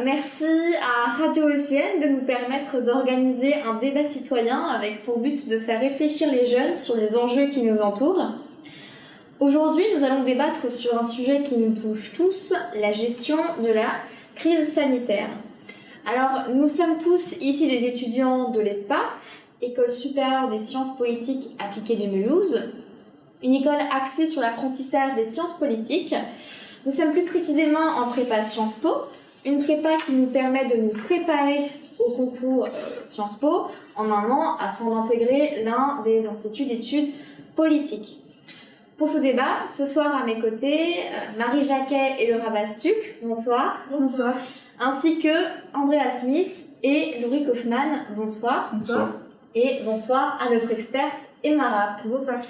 merci à Radio ECN de nous permettre d'organiser un débat citoyen avec pour but de faire réfléchir les jeunes sur les enjeux qui nous entourent. Aujourd'hui, nous allons débattre sur un sujet qui nous touche tous, la gestion de la crise sanitaire. Alors, nous sommes tous ici des étudiants de l'ESPA, École supérieure des sciences politiques appliquées de Mulhouse, une école axée sur l'apprentissage des sciences politiques. Nous sommes plus précisément en prépa Sciences Po, une prépa qui nous permet de nous préparer au concours Sciences Po en un an afin d'intégrer l'un des instituts d'études politiques. Pour ce débat, ce soir à mes côtés, Marie Jacquet et Laura Bastuc, bonsoir. Bonsoir. Ainsi que Andrea Smith et Laurie Kaufmann, bonsoir. Bonsoir. Et bonsoir à notre experte Emma Rapp. Bonsoir.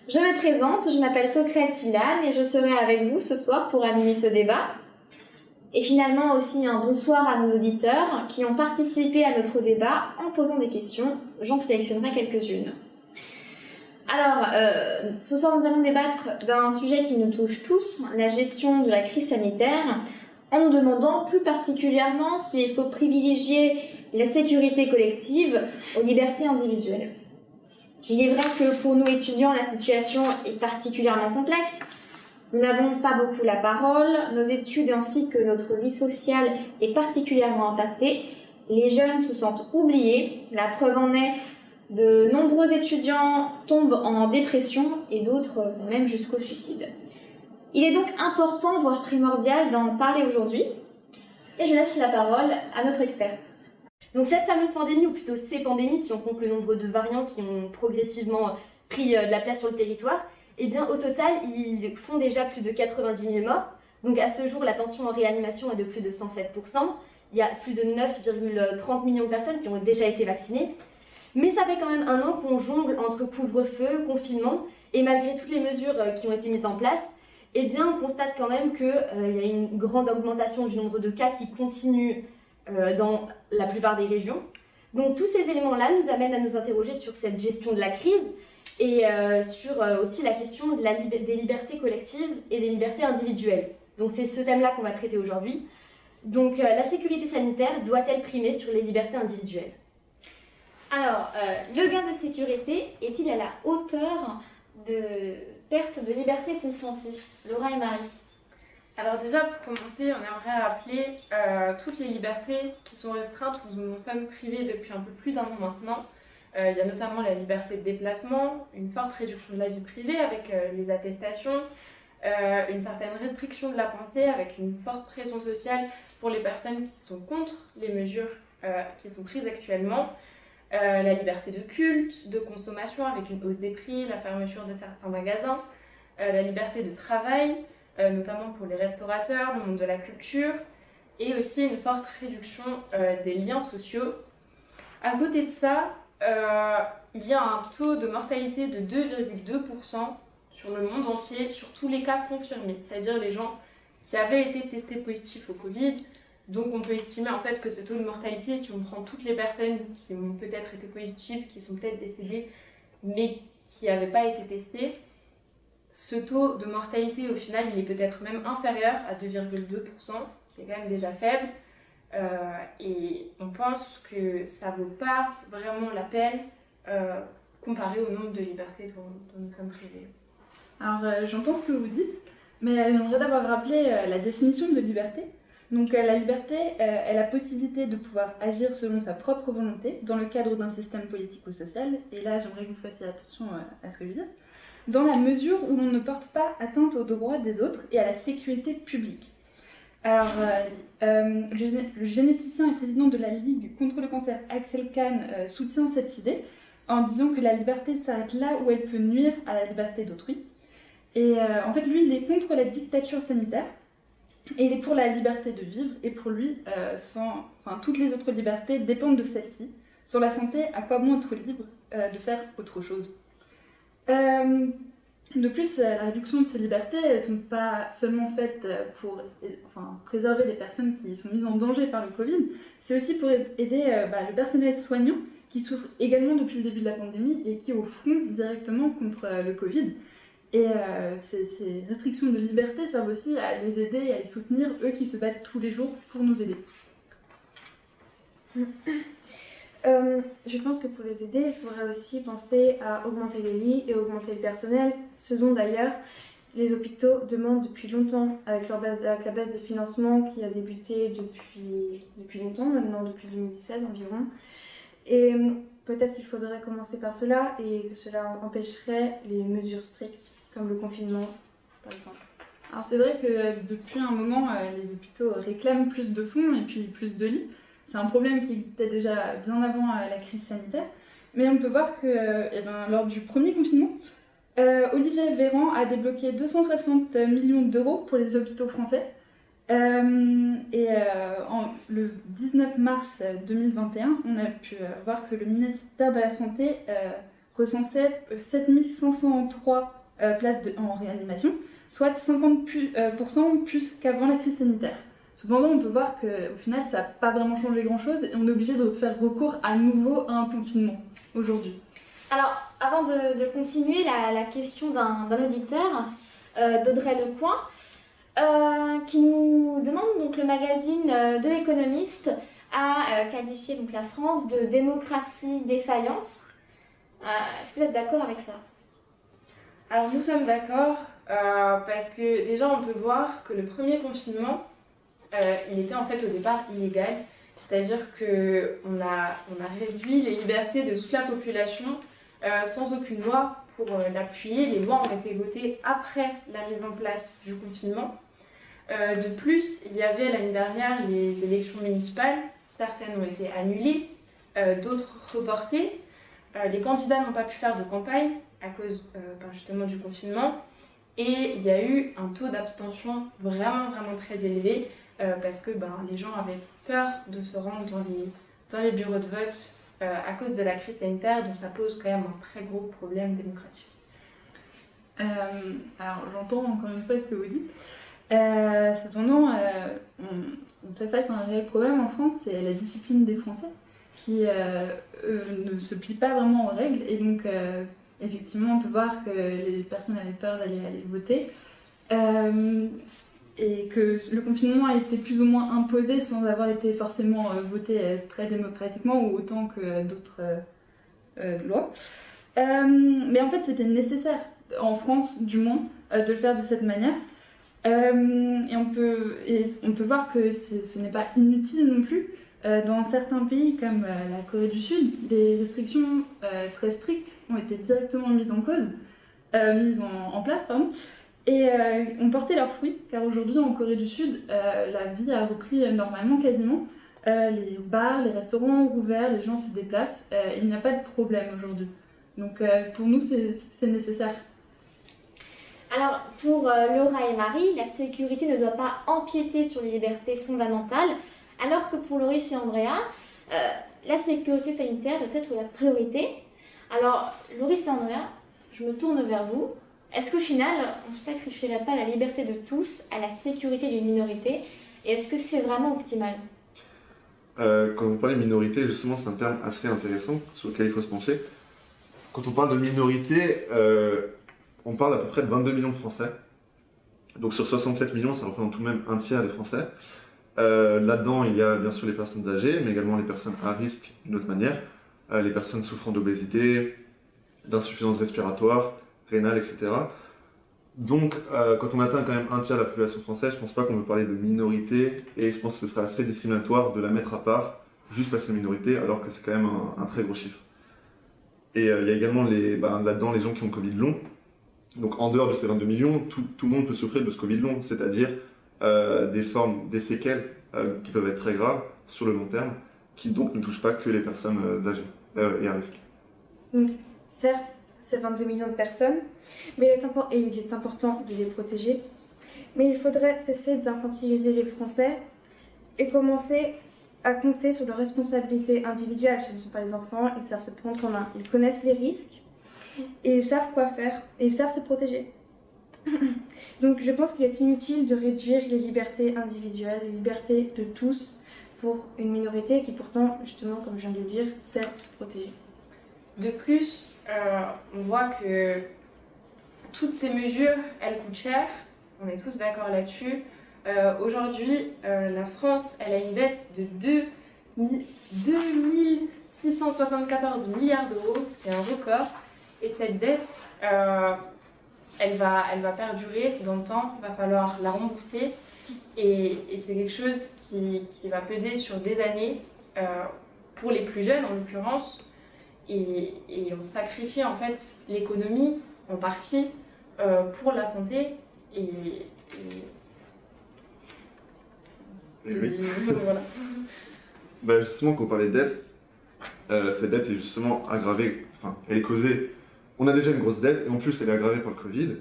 Je me présente, je m'appelle Coquerette Tilane et je serai avec vous ce soir pour animer ce débat. Et finalement aussi un bonsoir à nos auditeurs qui ont participé à notre débat en posant des questions. J'en sélectionnerai quelques-unes. Alors, ce soir nous allons débattre d'un sujet qui nous touche tous, la gestion de la crise sanitaire, en nous demandant plus particulièrement s'il faut privilégier la sécurité collective aux libertés individuelles. Il est vrai que pour nous étudiants, la situation est particulièrement complexe. Nous n'avons pas beaucoup la parole, nos études ainsi que notre vie sociale est particulièrement impactée. Les jeunes se sentent oubliés, la preuve en est, de nombreux étudiants tombent en dépression et d'autres vont même jusqu'au suicide. Il est donc important, voire primordial, d'en parler aujourd'hui. Et je laisse la parole à notre experte. Donc cette fameuse pandémie, ou plutôt ces pandémies, si on compte le nombre de variants qui ont progressivement pris de la place sur le territoire, eh bien au total, ils font déjà plus de 90 000 morts. Donc à ce jour, la tension en réanimation est de plus de 107%. Il y a plus de 9,30 millions de personnes qui ont déjà été vaccinées. Mais ça fait quand même un an qu'on jongle entre couvre-feu, confinement, et malgré toutes les mesures qui ont été mises en place, eh bien on constate quand même qu'il y a une grande augmentation du nombre de cas qui continue dans la plupart des régions. Donc tous ces éléments-là nous amènent à nous interroger sur cette gestion de la crise et sur aussi la question de des libertés collectives et des libertés individuelles. Donc c'est ce thème-là qu'on va traiter aujourd'hui. Donc la sécurité sanitaire doit-elle primer sur les libertés individuelles ? Alors, le gain de sécurité est-il à la hauteur de perte de liberté consentie ? Laura et Marie. Alors déjà, pour commencer, on aimerait rappeler toutes les libertés qui sont restreintes ou dont nous sommes privés depuis un peu plus d'un an maintenant. Il y a notamment la liberté de déplacement, une forte réduction de la vie privée avec les attestations, une certaine restriction de la pensée avec une forte pression sociale pour les personnes qui sont contre les mesures qui sont prises actuellement. La liberté de culte, de consommation avec une hausse des prix, la fermeture de certains magasins, la liberté de travail, notamment pour les restaurateurs, le monde de la culture, et aussi une forte réduction des liens sociaux. À côté de ça, il y a un taux de mortalité de 2,2% sur le monde entier, sur tous les cas confirmés, c'est-à-dire les gens qui avaient été testés positifs au Covid. Donc on peut estimer en fait que ce taux de mortalité, si on prend toutes les personnes qui ont peut-être été positives, qui sont peut-être décédées, mais qui n'avaient pas été testées, ce taux de mortalité au final il est peut-être même inférieur à 2,2%, qui est quand même déjà faible. Et on pense que ça ne vaut pas vraiment la peine comparé au nombre de libertés dont nous sommes privés. Alors j'entends ce que vous dites, mais j'aimerais d'abord rappeler la définition de liberté. Donc la liberté est la possibilité de pouvoir agir selon sa propre volonté dans le cadre d'un système politique ou social, et là j'aimerais que vous fassiez attention à ce que je veux dire, dans la mesure où l'on ne porte pas atteinte aux droits des autres et à la sécurité publique. Alors le généticien et président de la Ligue contre le cancer Axel Kahn soutient cette idée en disant que la liberté s'arrête là où elle peut nuire à la liberté d'autrui. Et en fait lui il est contre la dictature sanitaire. Et il est pour la liberté de vivre, et pour lui, toutes les autres libertés dépendent de celle-ci. Sur la santé, à quoi bon être libre de faire autre chose ? De plus, la réduction de ces libertés ne sont pas seulement faites pour préserver les personnes qui sont mises en danger par le Covid, c'est aussi pour aider le personnel soignant qui souffre également depuis le début de la pandémie et qui est au front directement contre le Covid. Et ces restrictions de liberté servent aussi à les aider et à les soutenir, eux qui se battent tous les jours pour nous aider. Je pense que pour les aider, il faudrait aussi penser à augmenter les lits et augmenter le personnel, ce dont d'ailleurs les hôpitaux demandent depuis longtemps, avec la baisse de financement qui a débuté depuis longtemps, maintenant depuis 2016 environ. Et peut-être qu'il faudrait commencer par cela et que cela empêcherait les mesures strictes, comme le confinement par exemple. Alors c'est vrai que depuis un moment, les hôpitaux réclament plus de fonds et puis plus de lits. C'est un problème qui existait déjà bien avant la crise sanitaire. Mais on peut voir que lors du premier confinement, Olivier Véran a débloqué 260 millions d'euros pour les hôpitaux français. Le 19 mars 2021, on a pu voir que le ministère de la Santé recensait 7503 places en réanimation, soit 50% plus qu'avant la crise sanitaire. Cependant, on peut voir qu'au final, ça n'a pas vraiment changé grand-chose et on est obligé de faire recours à nouveau à un confinement aujourd'hui. Alors, avant de continuer, la question d'un auditeur, d'Audrey Lecoing, qui nous demande, donc le magazine de l'Économiste a qualifié donc la France de démocratie défaillante. Est-ce que vous êtes d'accord avec ça? Alors nous sommes d'accord parce que déjà on peut voir que le premier confinement, il était en fait au départ illégal. C'est-à-dire qu'on a réduit les libertés de toute la population sans aucune loi pour l'appuyer. Les lois ont été votées après la mise en place du confinement. De plus, il y avait l'année dernière les élections municipales. Certaines ont été annulées, d'autres reportées. Les candidats n'ont pas pu faire de campagne à cause justement du confinement. Et il y a eu un taux d'abstention vraiment très élevé parce que les gens avaient peur de se rendre dans les bureaux de vote à cause de la crise sanitaire, donc ça pose quand même un très gros problème démocratique. Alors j'entends encore une fois ce que vous dites. Cependant, on fait face à un réel problème en France, c'est la discipline des Français qui ne se plient pas vraiment aux règles et donc effectivement on peut voir que les personnes avaient peur d'aller voter et que le confinement a été plus ou moins imposé sans avoir été forcément voté très démocratiquement ou autant que d'autres lois. Mais en fait c'était nécessaire, en France du moins, de le faire de cette manière. Et on peut voir que ce n'est pas inutile non plus. Dans certains pays comme la Corée du Sud, des restrictions très strictes ont été directement mises en place, et ont porté leurs fruits, car aujourd'hui en Corée du Sud, la vie a repris normalement quasiment. Les bars, les restaurants ont rouvert, les gens se déplacent, il n'y a pas de problème aujourd'hui. Donc pour nous c'est nécessaire. Alors, pour Laura et Marie, la sécurité ne doit pas empiéter sur les libertés fondamentales, alors que pour Loris et Andrea, la sécurité sanitaire doit être la priorité. Alors, Loris et Andrea, je me tourne vers vous. Est-ce qu'au final, on ne sacrifierait pas la liberté de tous à la sécurité d'une minorité? Et est-ce que c'est vraiment optimal? Quand vous parlez de minorité, justement, c'est un terme assez intéressant sur lequel il faut se pencher. Quand on parle de minorité, on parle à peu près de 22 millions de Français. Donc sur 67 millions, ça représente tout de même un tiers des Français. Là-dedans, il y a bien sûr les personnes âgées, mais également les personnes à risque d'une autre manière, les personnes souffrant d'obésité, d'insuffisance respiratoire, rénale, etc. Donc, quand on atteint quand même un tiers de la population française, je ne pense pas qu'on peut parler de minorité, et je pense que ce serait assez discriminatoire de la mettre à part, juste parce que c'est une minorité, alors que c'est quand même un très gros chiffre. Et il y a également là-dedans les gens qui ont Covid long. Donc en dehors de ces 22 millions, tout le monde peut souffrir de ce Covid long, c'est-à-dire des séquelles qui peuvent être très graves sur le long terme, qui donc ne touchent pas que les personnes âgées et à risque. Donc certes, c'est 22 millions de personnes, mais il est important de les protéger. Mais il faudrait cesser d'infantiliser les Français et commencer à compter sur leur responsabilité individuelle. Ce ne sont pas les enfants, ils savent se prendre en main, ils connaissent les risques. Et ils savent quoi faire, et ils savent se protéger. Donc je pense qu'il est inutile de réduire les libertés individuelles, les libertés de tous, pour une minorité qui pourtant, justement, comme je viens de le dire, sait se protéger. De plus, on voit que toutes ces mesures, elles coûtent cher, on est tous d'accord là-dessus. Aujourd'hui, la France, elle a une dette de 2 2674 milliards d'euros, ce qui est un record. Et cette dette, elle va perdurer dans le temps, il va falloir la rembourser. Et c'est quelque chose qui va peser sur des années, pour les plus jeunes en l'occurrence. Et on sacrifie en fait l'économie en partie pour la santé. Et oui. Voilà. Bah justement, quand on parlait de dette, cette dette est justement aggravée, enfin, elle est causée. On a déjà une grosse dette et en plus elle est aggravée par le Covid.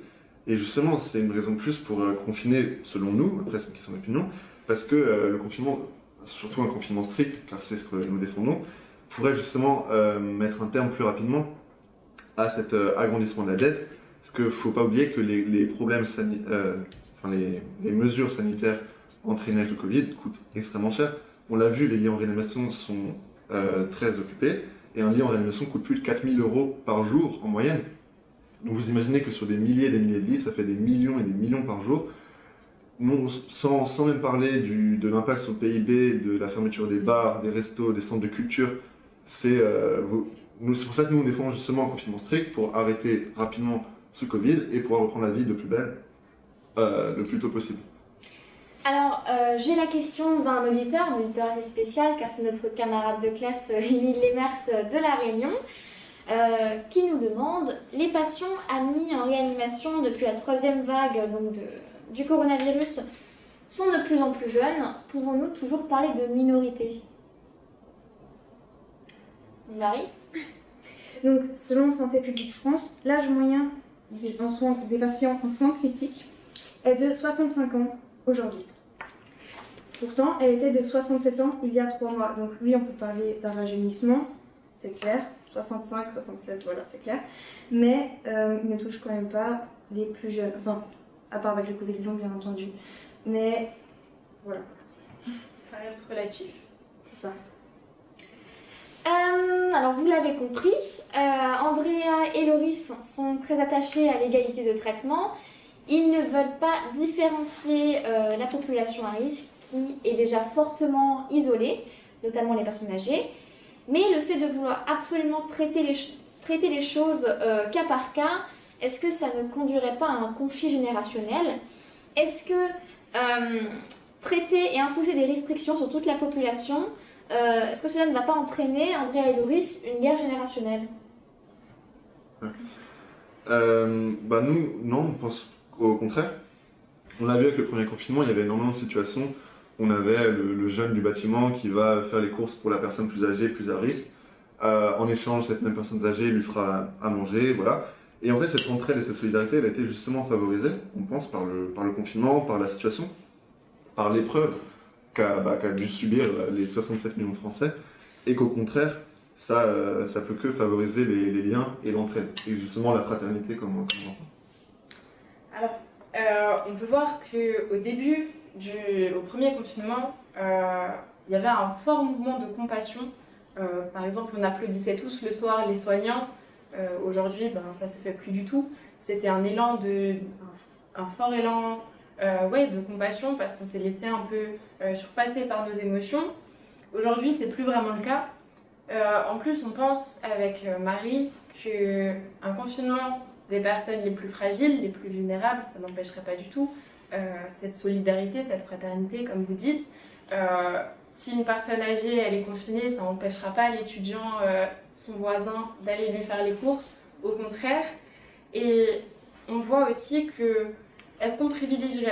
Et justement, c'est une raison de plus pour confiner, selon nous, après c'est une question d'opinion, parce que le confinement, surtout un confinement strict, car c'est ce que nous défendons, pourrait justement mettre un terme plus rapidement à cet agrandissement de la dette. Parce qu'il ne faut pas oublier que les problèmes les mesures sanitaires entraînées avec le Covid coûtent extrêmement cher. On l'a vu, les lits en réanimation sont très occupés, et un lit en réanimation coûte plus de 4 000 € par jour en moyenne. Donc vous imaginez que sur des milliers et des milliers de lits, ça fait des millions et des millions par jour. Non, sans même parler de l'impact sur le PIB, de la fermeture des bars, des restos, des centres de culture, c'est pour ça que nous on défend justement un confinement strict pour arrêter rapidement ce Covid et pouvoir reprendre la vie de plus belle le plus tôt possible. Alors, j'ai la question d'un auditeur, un auditeur assez spécial, car c'est notre camarade de classe Émile Lemers de La Réunion, qui nous demande: les patients admis en réanimation depuis la 3e vague du coronavirus sont de plus en plus jeunes. Pouvons-nous toujours parler de minorité? Marie? Donc, selon Santé publique France, l'âge moyen des patients en soins critiques est de 65 ans aujourd'hui. Pourtant, elle était de 67 ans il y a 3 mois. Donc oui, on peut parler d'un rajeunissement, c'est clair. 65, 67, voilà, c'est clair. Mais il ne touche quand même pas les plus jeunes. Enfin, à part avec le Covid long, bien entendu. Mais voilà. Ça reste relatif. C'est ça. Alors vous l'avez compris, Andrea et Loris sont très attachés à l'égalité de traitement. Ils ne veulent pas différencier la population à risque qui est déjà fortement isolée, notamment les personnes âgées. Mais le fait de vouloir absolument traiter les choses cas par cas, est-ce que ça ne conduirait pas à un conflit générationnel? Est-ce que traiter et imposer des restrictions sur toute la population, est-ce que cela ne va pas entraîner, Andrea et Loris, une guerre générationnelle? Nous, non, on pense au contraire. On l'a vu avec le premier confinement, il y avait énormément de situations. On avait le jeune du bâtiment qui va faire les courses pour la personne plus âgée, plus à risque. En échange, cette même personne âgée lui fera à manger, voilà. Et en fait, cette entraide et cette solidarité, elle a été justement favorisée, on pense, par le confinement, par la situation, par l'épreuve qu'a dû subir les 67 millions de Français, et qu'au contraire, ça peut que favoriser les liens et l'entraide, et justement la fraternité comme on entend. Alors, on peut voir qu'au début, au premier confinement, il y avait un fort mouvement de compassion. Par exemple, on applaudissait tous le soir les soignants. Aujourd'hui, ça se fait plus du tout. C'était un fort élan de compassion parce qu'on s'est laissé un peu surpasser par nos émotions. Aujourd'hui, c'est plus vraiment le cas. En plus, on pense avec Marie qu'un confinement des personnes les plus fragiles, les plus vulnérables, ça n'empêcherait pas du tout cette solidarité, cette fraternité, comme vous dites. Si une personne âgée elle est confinée, ça n'empêchera pas l'étudiant, son voisin, d'aller lui faire les courses, au contraire. Et on voit aussi que est-ce qu'on privilégie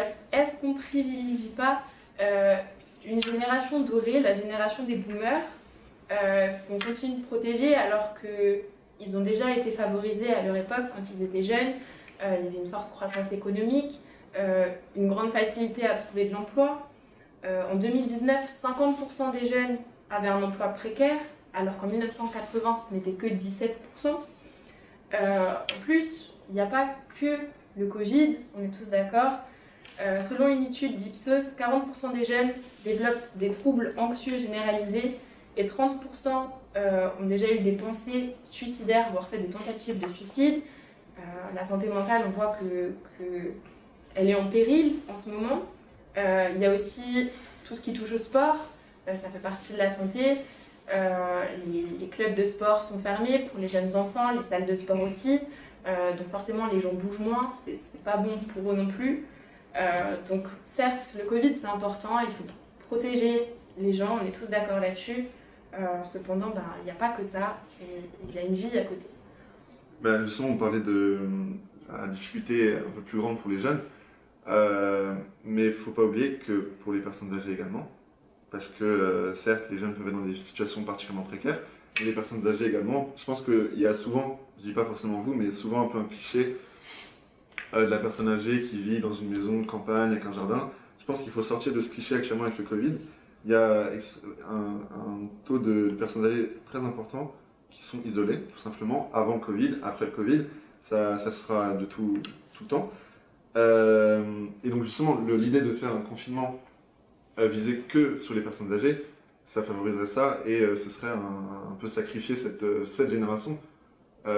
pas une génération dorée, la génération des boomers, qu'on continue de protéger alors qu'ils ont déjà été favorisés à leur époque quand ils étaient jeunes. Il y avait une forte croissance économique, une grande facilité à trouver de l'emploi. En 2019, 50% des jeunes avaient un emploi précaire, alors qu'en 1980, ce n'était que 17%. En plus, il n'y a pas que le Covid, on est tous d'accord. Selon une étude d'Ipsos, 40% des jeunes développent des troubles anxieux généralisés et 30% ont déjà eu des pensées suicidaires, voire fait des tentatives de suicide. La santé mentale, on voit qu'elle est en péril en ce moment. Il y a aussi tout ce qui touche au sport. ça fait partie de la santé. Les clubs de sport sont fermés pour les jeunes enfants, les salles de sport aussi. Donc forcément, les gens bougent moins, c'est pas bon pour eux non plus. Donc certes, le Covid c'est important, il faut protéger les gens, on est tous d'accord là-dessus. Cependant, il n'y a pas que ça, il y a une vie à côté. Justement, on parlait de la difficulté un peu plus grande pour les jeunes, mais il ne faut pas oublier que pour les personnes âgées également, parce que certes, les jeunes peuvent être dans des situations particulièrement précaires, mais les personnes âgées également, je pense qu'il y a souvent, je ne dis pas forcément vous, mais souvent un peu un cliché de la personne âgée qui vit dans une maison de campagne avec un jardin. Je pense qu'il faut sortir de ce cliché actuellement avec le Covid. Il y a un taux de personnes âgées très important qui sont isolées, tout simplement, avant le Covid, après le Covid, ça sera de tout le temps. Et donc justement, l'idée de faire un confinement visé que sur les personnes âgées, ça favoriserait ça et ce serait un peu sacrifier cette génération.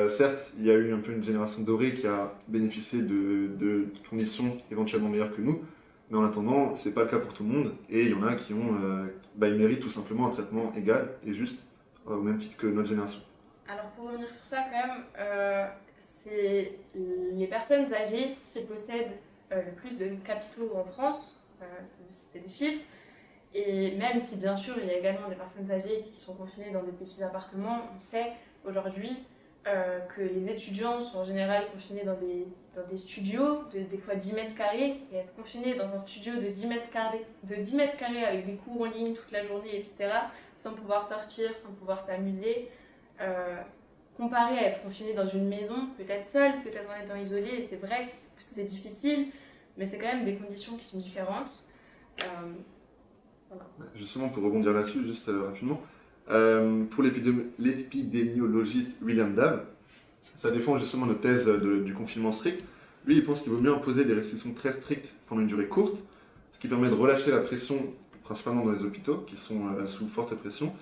Certes, il y a eu un peu une génération dorée qui a bénéficié de conditions éventuellement meilleures que nous, mais en attendant, c'est pas le cas pour tout le monde et il y en a qui ils méritent tout simplement un traitement égal et juste au même titre que notre génération. Alors pour revenir sur ça quand même, c'est les personnes âgées qui possèdent le plus de capitaux en France, c'est des chiffres, et même si bien sûr il y a également des personnes âgées qui sont confinées dans des petits appartements, on sait aujourd'hui que les étudiants sont en général confinés dans des studios des fois 10 mètres carrés, et être confiné dans un studio de 10 mètres carrés avec des cours en ligne toute la journée, etc., sans pouvoir sortir, sans pouvoir s'amuser, comparé à être confiné dans une maison, peut-être seul, peut-être en étant isolé, et c'est vrai que c'est difficile, mais c'est quand même des conditions qui sont différentes. Voilà. Justement, pour rebondir là-dessus, juste rapidement, pour l'épidémiologiste William Dave, ça défend justement notre thèse du confinement strict. Lui, il pense qu'il vaut mieux imposer des restrictions très strictes pendant une durée courte, ce qui permet de relâcher la pression, principalement dans les hôpitaux, qui sont sous forte pression.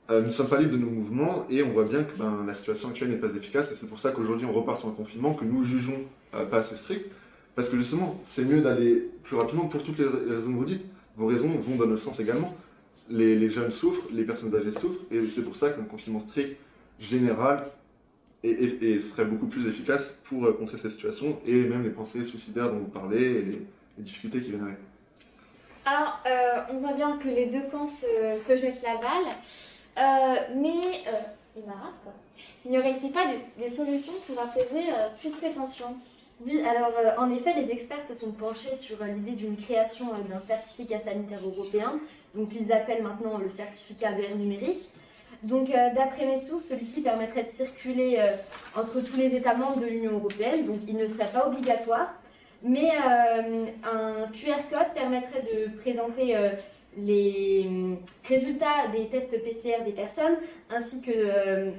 Nous ne sommes pas libres de nos mouvements et on voit bien que la situation actuelle n'est pas efficace et c'est pour ça qu'aujourd'hui on repart sur un confinement que nous jugeons pas assez strict, parce que justement c'est mieux d'aller plus rapidement pour toutes les raisons que vous dites. Vos raisons vont dans le sens également. Les jeunes souffrent, les personnes âgées souffrent et c'est pour ça qu'un confinement strict général serait beaucoup plus efficace pour contrer ces situations et même les pensées suicidaires dont vous parlez et les difficultés qui viennent avec. Alors, on voit bien que les deux camps se jettent la balle. Mais, Imara, n'y aurait-il pas des solutions pour apaiser toutes ces tensions? Oui, alors en effet, les experts se sont penchés sur l'idée d'une création d'un certificat sanitaire européen, donc ils appellent maintenant le certificat vert numérique. Donc d'après mes sources, celui-ci permettrait de circuler entre tous les États membres de l'Union européenne, donc il ne serait pas obligatoire, mais un QR code permettrait de présenter les résultats des tests PCR des personnes, ainsi que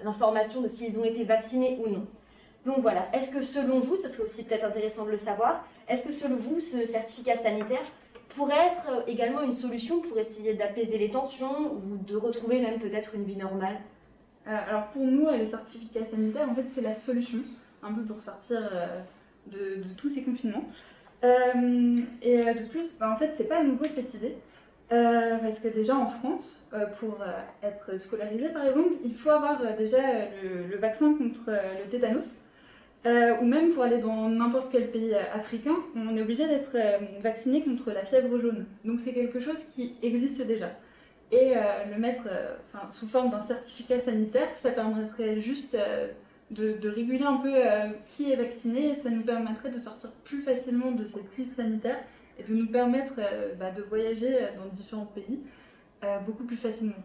l'information de s'ils ont été vaccinés ou non. Donc voilà, est-ce que selon vous, ce serait aussi peut-être intéressant de le savoir, est-ce que selon vous, ce certificat sanitaire pourrait être également une solution pour essayer d'apaiser les tensions ou de retrouver même peut-être une vie normale? Alors pour nous, le certificat sanitaire, en fait, c'est la solution, un peu pour sortir de tous ces confinements. Et de plus, en fait, c'est pas nouveau cette idée, parce que déjà en France, pour être scolarisé par exemple, il faut avoir déjà le vaccin contre le tétanos, ou même pour aller dans n'importe quel pays africain, on est obligé d'être vacciné contre la fièvre jaune. Donc c'est quelque chose qui existe déjà. Et le mettre sous forme d'un certificat sanitaire, ça permettrait juste de réguler un peu qui est vacciné, et ça nous permettrait de sortir plus facilement de cette crise sanitaire et de nous permettre de voyager dans différents pays beaucoup plus facilement.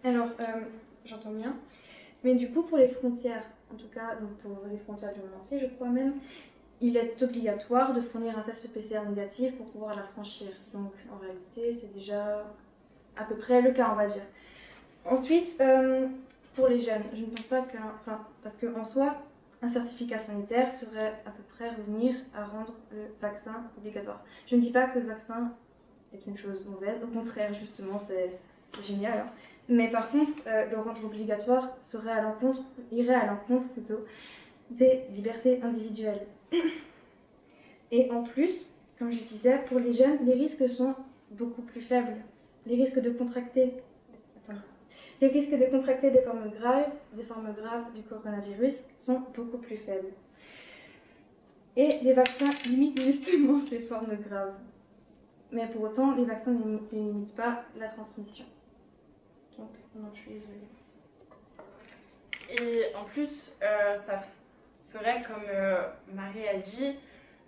Alors, j'entends bien, mais du coup pour les frontières, en tout cas donc pour les frontières du monde entier, je crois même, il est obligatoire de fournir un test PCR négatif pour pouvoir la franchir. Donc en réalité c'est déjà à peu près le cas, on va dire. Ensuite, pour les jeunes, je ne pense pas parce qu'en soi, un certificat sanitaire serait à peu près revenir à rendre le vaccin obligatoire. Je ne dis pas que le vaccin est une chose mauvaise, au contraire, justement, c'est génial. Hein. Mais par contre, le rendre obligatoire irait à l'encontre plutôt des libertés individuelles. Et en plus, comme je disais, pour les jeunes, les risques sont beaucoup plus faibles. Les risques de contracter des formes graves du coronavirus sont beaucoup plus faibles. Et les vaccins limitent justement ces formes graves. Mais pour autant, les vaccins ne limitent pas la transmission. Donc, non, je suis désolée. Et en plus, ça ferait, comme Marie a dit,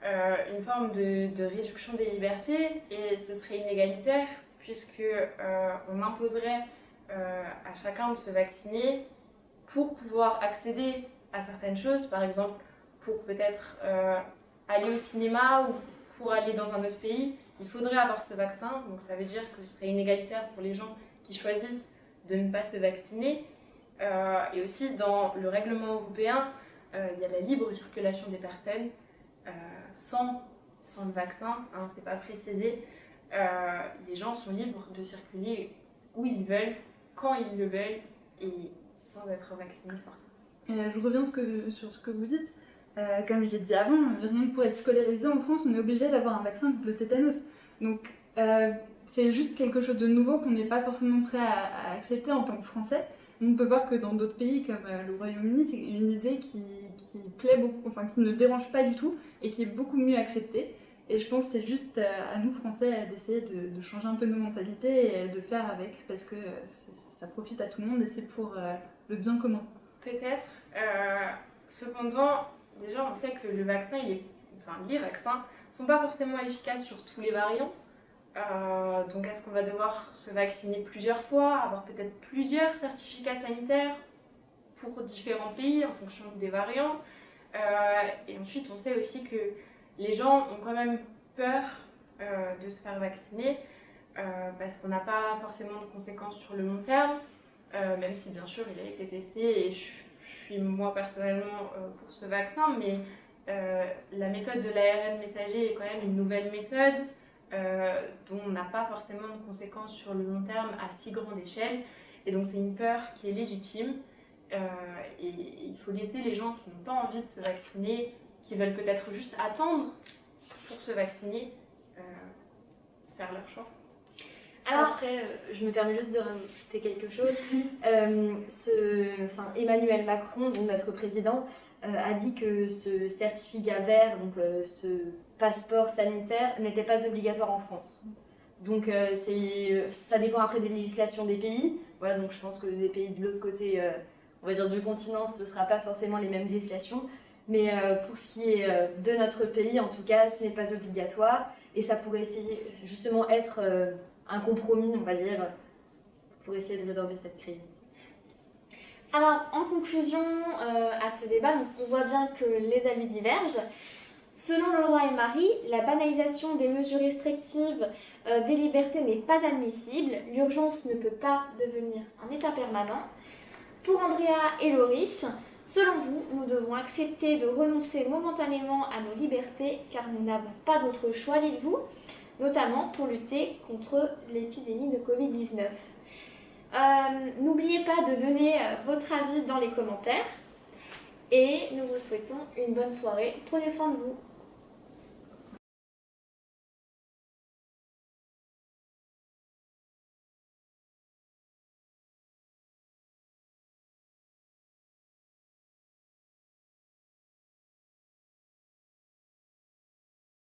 une forme de réduction des libertés et ce serait inégalitaire puisque on imposerait à chacun de se vacciner pour pouvoir accéder à certaines choses, par exemple pour peut-être aller au cinéma ou pour aller dans un autre pays, il faudrait avoir ce vaccin, donc ça veut dire que ce serait inégalitaire pour les gens qui choisissent de ne pas se vacciner. Et aussi dans le règlement européen, il y a la libre circulation des personnes sans le vaccin, hein, c'est pas précisé. Les gens sont libres de circuler où ils veulent, quand ils le veulent et sans être vaccinés forcément. Je reviens sur ce que vous dites. Comme j'ai dit avant, rien que pour être scolarisé en France, on est obligé d'avoir un vaccin contre le tétanos. Donc c'est juste quelque chose de nouveau qu'on n'est pas forcément prêt à accepter en tant que Français. On peut voir que dans d'autres pays comme le Royaume-Uni, c'est une idée qui plaît beaucoup, enfin qui ne dérange pas du tout et qui est beaucoup mieux acceptée. Et je pense que c'est juste à nous Français d'essayer de changer un peu nos mentalités et de faire avec parce que ça profite à tout le monde et c'est pour le bien commun. Peut-être. Cependant, déjà on sait que les vaccins ne sont pas forcément efficaces sur tous les variants. Donc est-ce qu'on va devoir se vacciner plusieurs fois, avoir peut-être plusieurs certificats sanitaires pour différents pays en fonction des variants. Et ensuite on sait aussi que les gens ont quand même peur de se faire vacciner parce qu'on n'a pas forcément de conséquences sur le long terme, même si bien sûr il a été testé et je suis moi personnellement pour ce vaccin, mais la méthode de l'ARN messager est quand même une nouvelle méthode dont on n'a pas forcément de conséquences sur le long terme à si grande échelle. Et donc c'est une peur qui est légitime. Et il faut laisser les gens qui n'ont pas envie de se vacciner, qui veulent peut-être juste attendre pour se vacciner, faire leur choix. Alors après, je me permets juste de rajouter quelque chose. Emmanuel Macron, donc notre président, a dit que ce certificat vert, donc ce passeport sanitaire, n'était pas obligatoire en France. Donc ça dépend après des législations des pays. Voilà, donc je pense que des pays de l'autre côté, on va dire du continent, ce ne sera pas forcément les mêmes législations. Mais pour ce qui est de notre pays, en tout cas, ce n'est pas obligatoire. Et ça pourrait essayer justement être un compromis, on va dire, pour essayer de résorber cette crise. Alors, en conclusion à ce débat, donc, on voit bien que les avis divergent. Selon Laura et Marie, la banalisation des mesures restrictives des libertés n'est pas admissible. L'urgence ne peut pas devenir un état permanent. Pour Andrea et Loris, selon vous, nous devons accepter de renoncer momentanément à nos libertés car nous n'avons pas d'autre choix, dites-vous, notamment pour lutter contre l'épidémie de Covid-19. N'oubliez pas de donner votre avis dans les commentaires et nous vous souhaitons une bonne soirée. Prenez soin de vous.